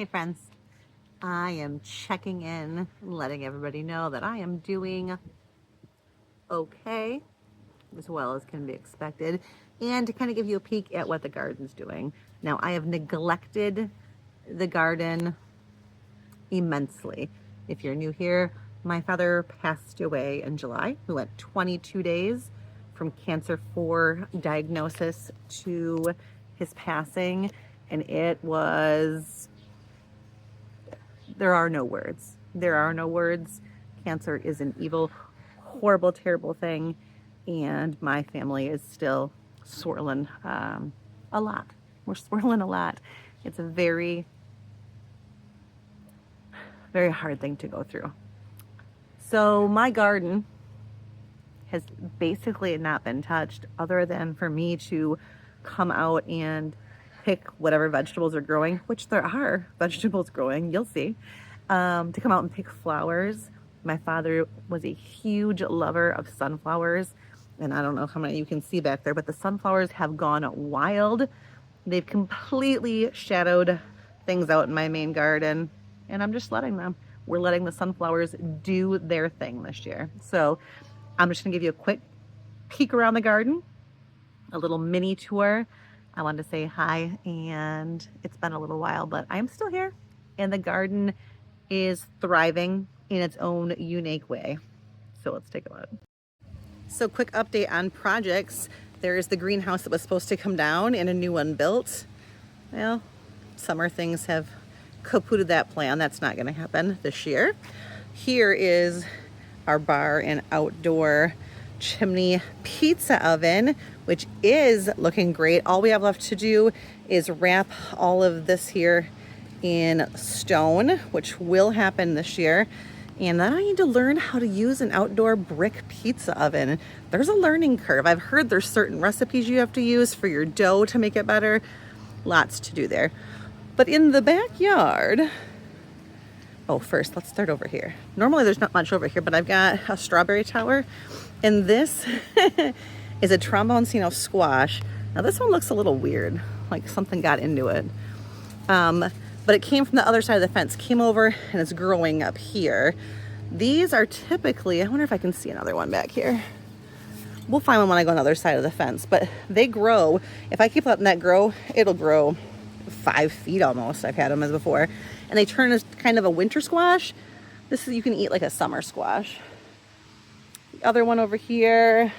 Hey friends, I am checking in, letting everybody know that I am doing okay, as well as can be expected, and to kind of give you a peek at what the garden's doing. Now, I have neglected the garden immensely. If you're new here, my father passed away in July. We went 22 days from cancer 4 diagnosis to his passing, and it was, there are no words. There are no words. Cancer is an evil, horrible, terrible thing, and my family is still swirling a lot. We're swirling a lot. It's a very, very hard thing to go through. So my garden has basically not been touched other than for me to come out and pick whatever vegetables are growing, which there are vegetables growing, you'll see, to come out and pick flowers. My father was a huge lover of sunflowers, and I don't know how many you can see back there, but the sunflowers have gone wild. They've completely shadowed things out in my main garden, and I'm just letting them. We're letting the sunflowers do their thing this year. So I'm just gonna give you a quick peek around the garden, a little mini tour. I wanted to say hi, and it's been a little while, but I'm still here, and the garden is thriving in its own unique way. So let's take a look. So quick update on projects. There is the greenhouse that was supposed to come down and a new one built. Well, summer things have kaputted that plan. That's not gonna happen this year. Here is our bar and outdoor chimney pizza oven, which is looking great. All we have left to do is wrap all of this here in stone, which will happen this year. And then I need to learn how to use an outdoor brick pizza oven. There's a learning curve. I've heard there's certain recipes you have to use for your dough to make it better. Lots to do there. But in the backyard, oh, first, let's start over here. Normally there's not much over here, but I've got a strawberry tower, and this is a tromboncino squash. Now this one looks a little weird, like something got into it. But it came from the other side of the fence, came over, and it's growing up here. These are typically, I wonder if I can see another one back here. We'll find one when I go on the other side of the fence, but they grow. If I keep letting that grow, it'll grow 5 feet almost. I've had them as before. And they turn as kind of a winter squash. This is, you can eat like a summer squash. The other one over here,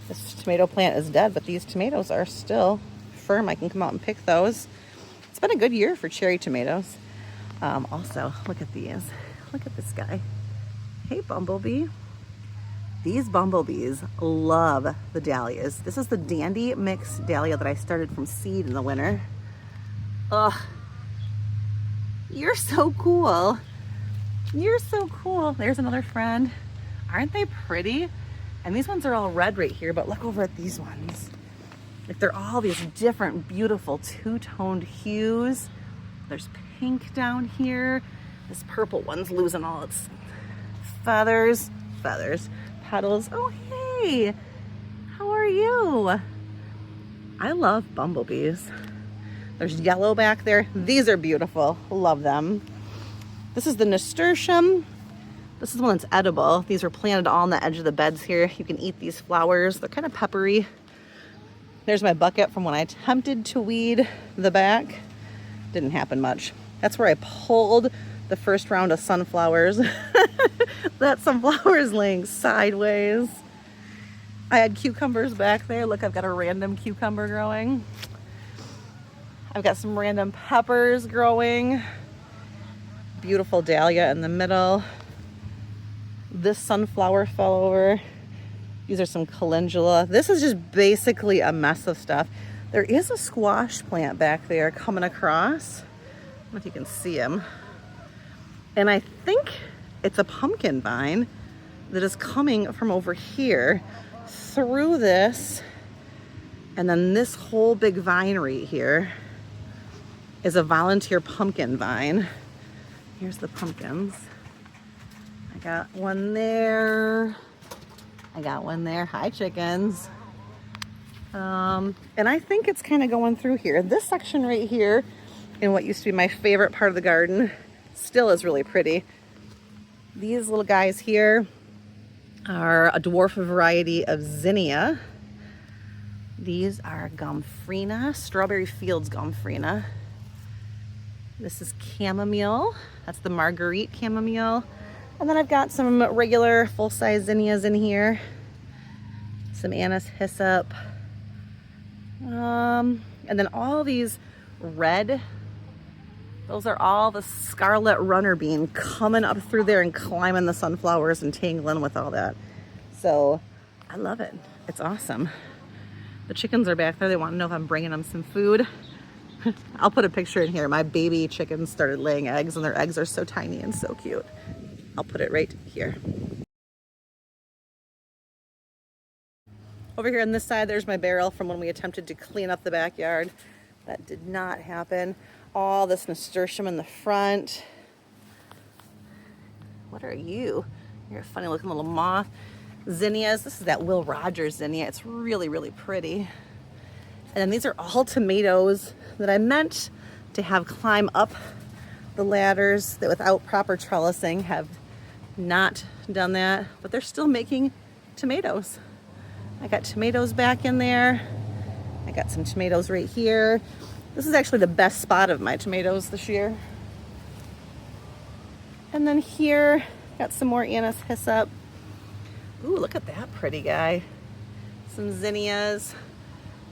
this tomato plant is dead, but these tomatoes are still firm. I can come out and pick those. It's been a good year for cherry tomatoes. Also, look at these. Look at this guy. Hey, bumblebee. These bumblebees love the dahlias. This is the Dandy Mix dahlia that I started from seed in the winter. Ugh. You're so cool. You're so cool. There's another friend. Aren't they pretty? And these ones are all red right here, but look over at these ones. Like, they're all these different, beautiful two-toned hues. There's pink down here. This purple one's losing all its feathers, petals. Oh, hey, how are you? I love bumblebees. There's yellow back there. These are beautiful, love them. This is the nasturtium. This is the one that's edible. These are planted all on the edge of the beds here. You can eat these flowers. They're kind of peppery. There's my bucket from when I attempted to weed the back. Didn't happen much. That's where I pulled the first round of sunflowers. That sunflower is laying sideways. I had cucumbers back there. Look, I've got a random cucumber growing. I've got some random peppers growing. Beautiful dahlia in the middle. This sunflower fell over. These are some calendula. This is just basically a mess of stuff. There is a squash plant back there coming across. I don't know if you can see him. And I think it's a pumpkin vine that is coming from over here through this. And then this whole big vine right here is a volunteer pumpkin vine. Here's the pumpkins. I got one there. I got one there. Hi, chickens. And I think it's kind of going through here. This section right here in what used to be my favorite part of the garden. Still is really pretty. These little guys here are a dwarf variety of zinnia. These are Gomphrena, Strawberry Fields Gomphrena. This is chamomile. That's the Marguerite chamomile. And then I've got some regular full-size zinnias in here. Some anise hyssop. And then all these red, those are all the scarlet runner bean coming up through there and climbing the sunflowers and tangling with all that. So I love it. It's awesome. The chickens are back there. They want to know if I'm bringing them some food. I'll put a picture in here. My baby chickens started laying eggs, and their eggs are so tiny and so cute. I'll put it right here. Over here on this side, there's my barrel from when we attempted to clean up the backyard. That did not happen. All this nasturtium in the front. What are you? You're a funny looking little moth. Zinnias. This is that Will Rogers zinnia. It's really, really pretty. And then these are all tomatoes that I meant to have climb up the ladders that without proper trellising have not done that, but they're still making tomatoes. I got tomatoes back in there. I got some tomatoes right here. This is actually the best spot of my tomatoes this year. And then here, got some more anise hyssop. Ooh, look at that pretty guy. Some zinnias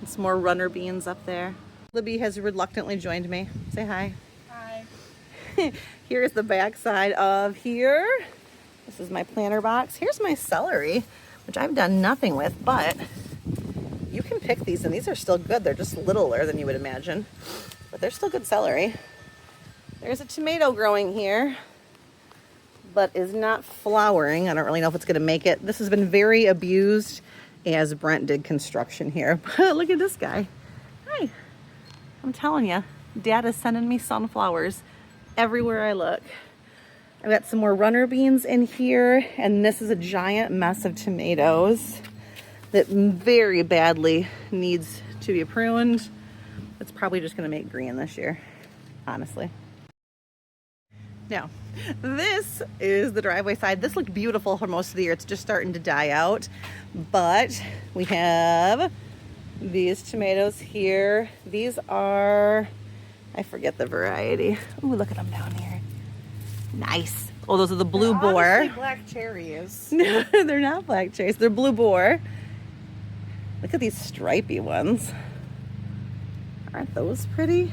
and some more runner beans up there. Libby has reluctantly joined me. Say hi. Hi. Here's the back side of here. This is my planter box. Here's my celery, which I've done nothing with, but you can pick these, and these are still good. They're just littler than you would imagine, but they're still good celery. There's a tomato growing here, but is not flowering. I don't really know if it's going to make it. This has been very abused as Brent did construction here. Look at this guy. Hi. I'm telling you, Dad is sending me sunflowers everywhere I look. I've got some more runner beans in here, and this is a giant mess of tomatoes that very badly needs to be pruned. It's probably just going to make green this year, honestly. Now, this is the driveway side. This looked beautiful for most of the year. It's just starting to die out, but we have these tomatoes here. These are, I forget the variety. Ooh, look at them down here. Nice. Oh, those are the blue boar. Black cherries. No, they're not black cherries. They're blue boar. Look at these stripy ones. Aren't those pretty?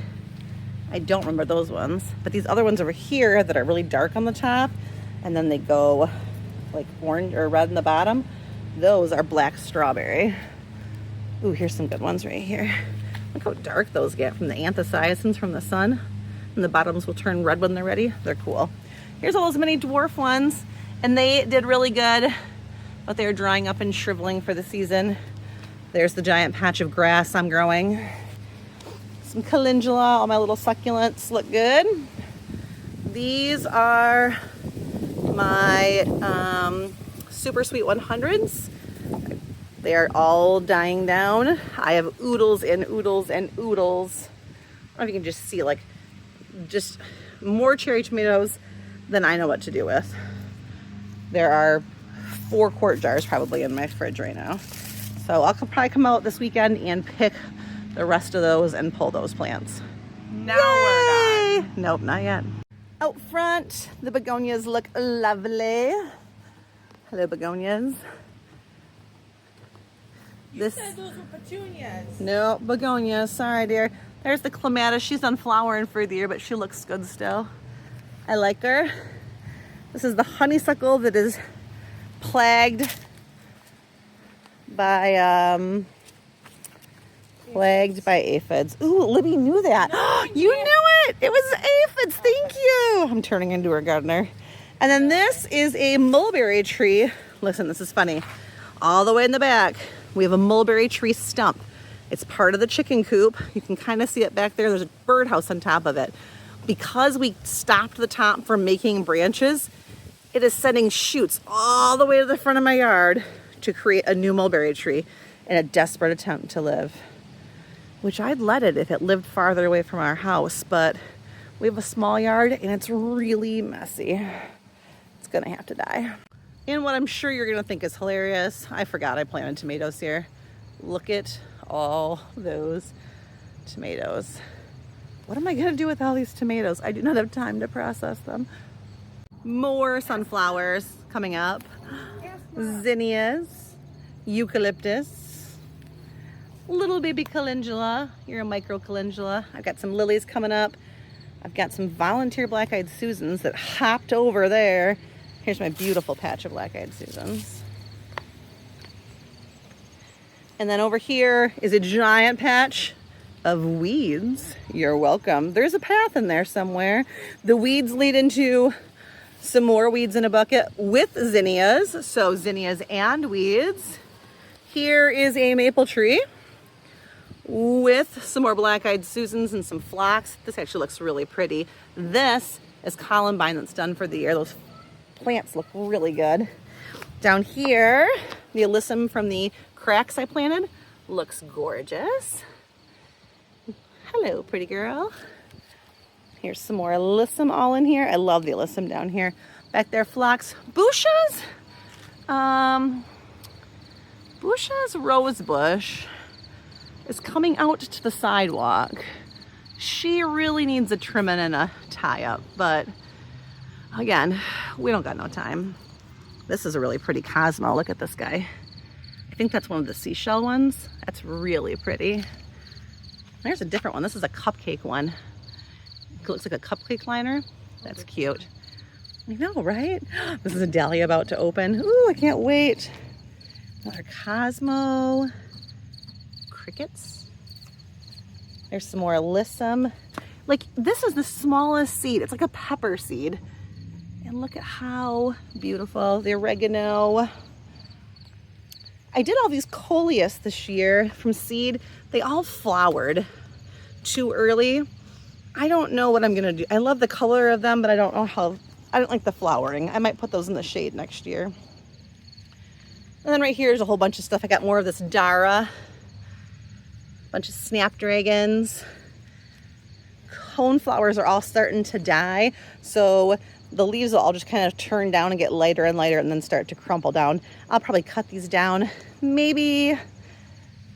I don't remember those ones. But these other ones over here that are really dark on the top, and then they go like orange or red in the bottom, those are black strawberry. Ooh, here's some good ones right here. Look how dark those get from the anthocyanins from the sun. And the bottoms will turn red when they're ready. They're cool. Here's all those mini dwarf ones, and they did really good, but they're drying up and shriveling for the season. There's the giant patch of grass I'm growing. Some calendula, all my little succulents look good. These are my super sweet 100s. They are all dying down. I have oodles and oodles and oodles. I don't know if you can just see, like, just more cherry tomatoes than I know what to do with. There are 4-quart jars probably in my fridge right now. So I'll probably come out this weekend and pick the rest of those and pull those plants. Now we're done. Nope, not yet. Out front, the begonias look lovely. Hello, begonias. You said those were petunias. No, begonias. Sorry, dear. There's the clematis. She's on flowering for the year, but she looks good still. I like her. This is the honeysuckle that is plagued by aphids. Ooh, Libby knew that. You knew it. It was aphids. Thank you. I'm turning into her gardener. And then this is a mulberry tree. Listen, this is funny. All the way in the back, we have a mulberry tree stump. It's part of the chicken coop. You can kind of see it back there. There's a birdhouse on top of it. Because we stopped the top from making branches, it is sending shoots all the way to the front of my yard to create a new mulberry tree in a desperate attempt to live. which I'd let it if it lived farther away from our house, but we have a small yard and it's really messy. It's gonna have to die. And what I'm sure you're gonna think is hilarious, I forgot I planted tomatoes here. Look at all those tomatoes. What am I gonna do with all these tomatoes? I do not have time to process them. More sunflowers coming up. Zinnias, eucalyptus, little baby calendula. You're a micro calendula. I've got some lilies coming up. I've got some volunteer black-eyed Susans that hopped over there. Here's my beautiful patch of black-eyed Susans. And then over here is a giant patch of weeds. You're welcome. There's a path in there somewhere. The weeds lead into some more weeds in a bucket with zinnias. So zinnias and weeds. Here is a maple tree with some more black-eyed Susans and some phlox. This actually looks really pretty. This is columbine that's done for the year. Those plants look really good. Down here, the alyssum from the cracks I planted looks gorgeous. Hello, pretty girl. Here's some more alyssum all in here. I love the alyssum down here. Back there, phlox. Bushes. Bushes rose bush is coming out to the sidewalk. She really needs a trimming and a tie up, but again, we don't got no time. This is a really pretty Cosmo. Look at this guy. I think that's one of the seashell ones. That's really pretty. There's a different one. This is a cupcake one. It looks like a cupcake liner. That's cute. I know, right? This is a dahlia about to open. Ooh, I can't wait. Another Cosmo. Crickets. There's some more alyssum. Like, this is the smallest seed. It's like a pepper seed. And look at how beautiful. The oregano. I did all these coleus this year from seed. They all flowered too early. I don't know what I'm gonna do. I love the color of them, but I don't know how, I don't like the flowering. I might put those in the shade next year. And then right here is a whole bunch of stuff. I got more of this Dara, bunch of snapdragons. Coneflowers are all starting to die. So the leaves will all just kind of turn down and get lighter and lighter and then start to crumple down. I'll probably cut these down maybe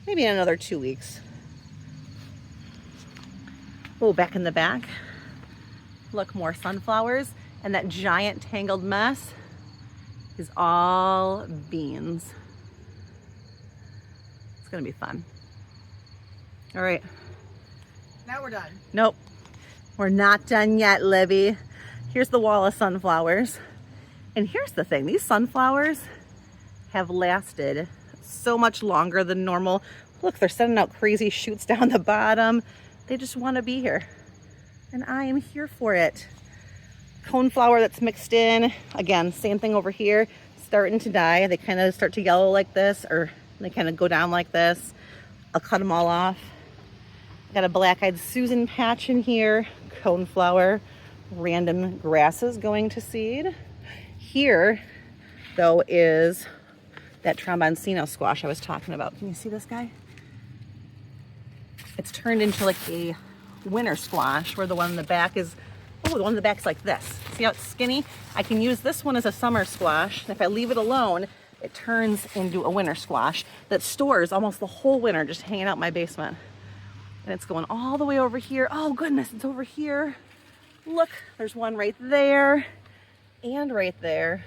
in another 2 weeks. Oh, back in the back, look, more sunflowers, and that giant tangled mess is all beans. It's gonna be fun. All right. Now we're done. Nope, we're not done yet, Libby. Here's the wall of sunflowers. And here's the thing, these sunflowers have lasted so much longer than normal. Look, they're sending out crazy shoots down the bottom. They just want to be here. And I am here for it. Coneflower that's mixed in. Again, same thing over here. Starting to die. They kind of start to yellow like this, or they kind of go down like this. I'll cut them all off. Got a black-eyed Susan patch in here. Coneflower. Random grasses going to seed. Here, though, is that tromboncino squash I was talking about. Can you see this guy? It's turned into like a winter squash where the one in the back is, oh, the one in the back's like this. See how it's skinny? I can use this one as a summer squash. And if I leave it alone, it turns into a winter squash that stores almost the whole winter just hanging out in my basement. And it's going all the way over here. Oh goodness, it's over here. Look, there's one right there and right there.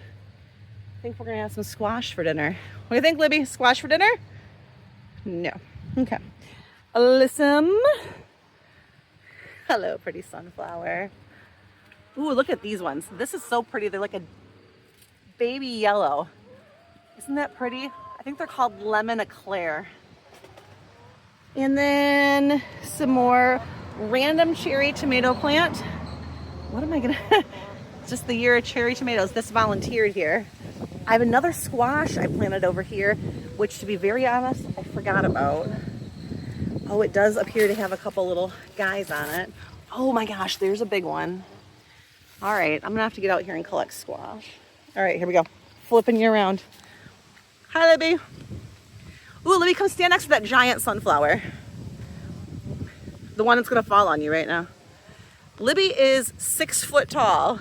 I think we're gonna have some squash for dinner. What do you think, Libby? Squash for dinner? No. Okay. Alyssum. Hello, pretty sunflower. Ooh, look at these ones. This is so pretty. They're like a baby yellow. Isn't that pretty? I think they're called lemon eclair. And then some more random cherry tomato plant. What am I gonna, it's just the year of cherry tomatoes. This volunteered here. I have another squash I planted over here, which to be very honest, I forgot about. Oh, it does appear to have a couple little guys on it. Oh my gosh, there's a big one. All right, I'm gonna have to get out here and collect squash. All right, here we go. Flipping you around. Hi, Libby. Ooh, Libby, come stand next to that giant sunflower. the one that's gonna fall on you right now. Libby is 6 foot tall.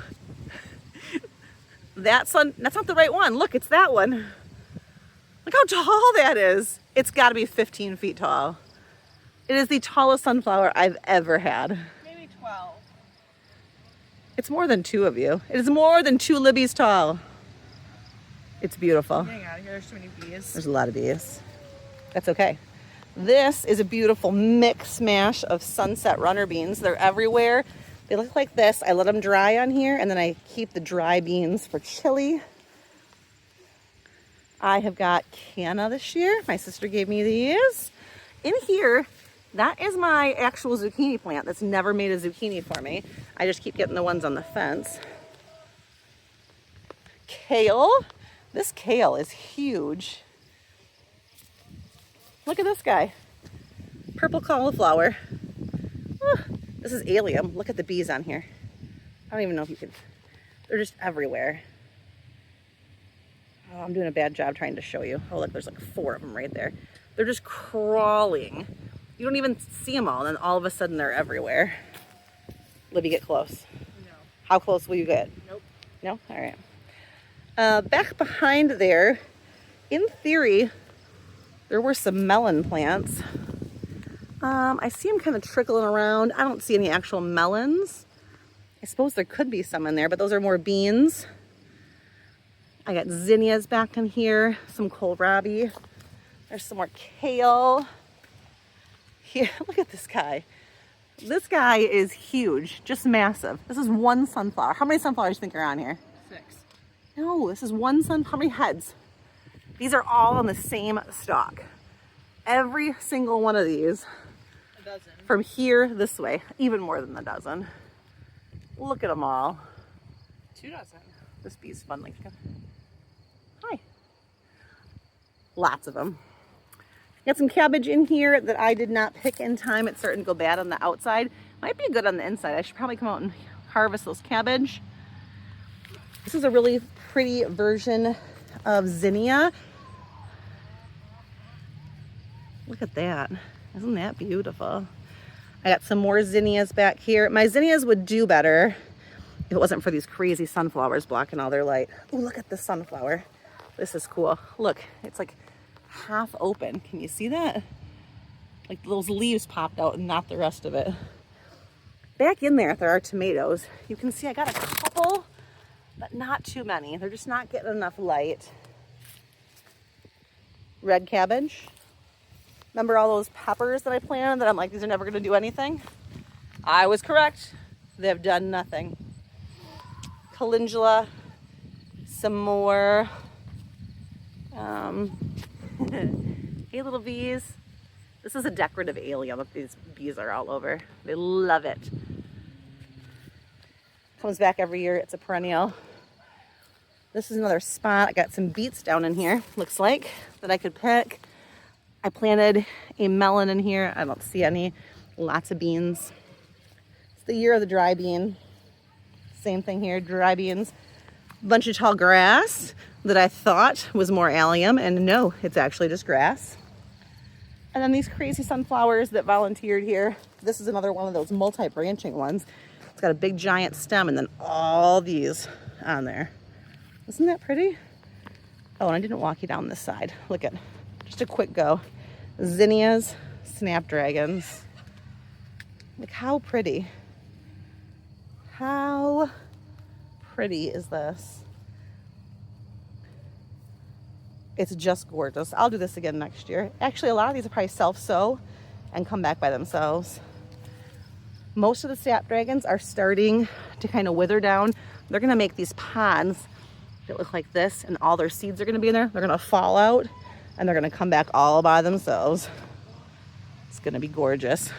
That's not the right one. Look, it's that one. Look how tall that is. It's gotta be 15 feet tall. It is the tallest sunflower I've ever had. Maybe 12. It's more than 2 of you. It is more than 2 Libby's tall. It's beautiful. Hang out here, there's too many bees. There's a lot of bees. That's okay. This is a beautiful mix mash of sunset runner beans. They're everywhere. They look like this. I let them dry on here, and then I keep the dry beans for chili. I have got canna this year. My sister gave me these. In here, that is my actual zucchini plant that's never made a zucchini for me. I just keep getting the ones on the fence. Kale. This kale is huge. Look at this guy. Purple cauliflower. Oh, this is allium. Look at the bees on here. I don't even know if you could. They're just everywhere. Oh, I'm doing a bad job trying to show you. Oh, look, there's like 4 of them right there. They're just crawling. You don't even see them all, and then all of a sudden they're everywhere. Libby, get close. No. How close will you get? Nope. No? All right. Back behind there, in theory, there were some melon plants. I see them kind of trickling around. I don't see any actual melons. I suppose there could be some in there, but those are more beans. I got zinnias back in here, some kohlrabi. There's some more kale. Here, look at this guy. This guy is huge, just massive. This is one sunflower. How many sunflowers do you think are on here? 6. No, this is one how many heads? These are all on the same stalk. Every single one of these. A dozen. From here this way, even more than a dozen. Look at them all. 2 dozen. This bee's fun. Like, hi. Lots of them. Got some cabbage in here that I did not pick in time. It's starting to go bad on the outside. Might be good on the inside. I should probably come out and harvest those cabbage. This is a really pretty version of zinnia. Look at that. Isn't that beautiful? I got some more zinnias back here. My zinnias would do better if it wasn't for these crazy sunflowers blocking all their light. Oh, look at this sunflower. This is cool. Look, it's like half open. Can you see that? Like those leaves popped out and not the rest of it. Back in there are tomatoes. You can see I got a couple, but not too many. They're just not getting enough light. Red cabbage. Remember all those peppers that I planted that I'm like, these are never going to do anything? I was correct. They've done nothing. Calendula. Some more. Hey, little bees. This is a decorative allium. These bees are all over. They love it. Comes back every year. It's a perennial. This is another spot. I got some beets down in here, looks like, that I could pick. I planted a melon in here. I don't see any. Lots of beans. It's the year of the dry bean. Same thing here, dry beans. Bunch of tall grass that I thought was more allium, and no, it's actually just grass. And then these crazy sunflowers that volunteered here. This is another one of those multi-branching ones. It's got a big giant stem and then all these on there. Isn't that pretty? Oh, and I didn't walk you down this side. Look at, just a quick go. Zinnias, snapdragons. Look how pretty. How pretty is this? It's just gorgeous. I'll do this again next year. Actually, a lot of these are probably self-sow and come back by themselves. Most of the snapdragons are starting to kind of wither down. They're gonna make these pods that look like this, and all their seeds are gonna be in there. They're gonna fall out and they're gonna come back all by themselves. It's gonna be gorgeous.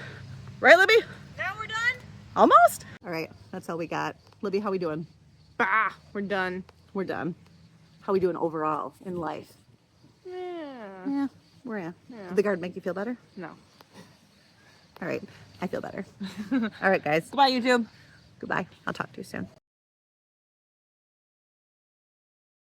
Right, Libby? Now we're done? Almost. All right, that's all we got. Libby, how we doing? Bah, we're done. We're done. How we doing overall in life? Yeah, we're in. Yeah. Did the garden make you feel better? No. All right, I feel better. All right, guys. Goodbye, YouTube. Goodbye. I'll talk to you soon.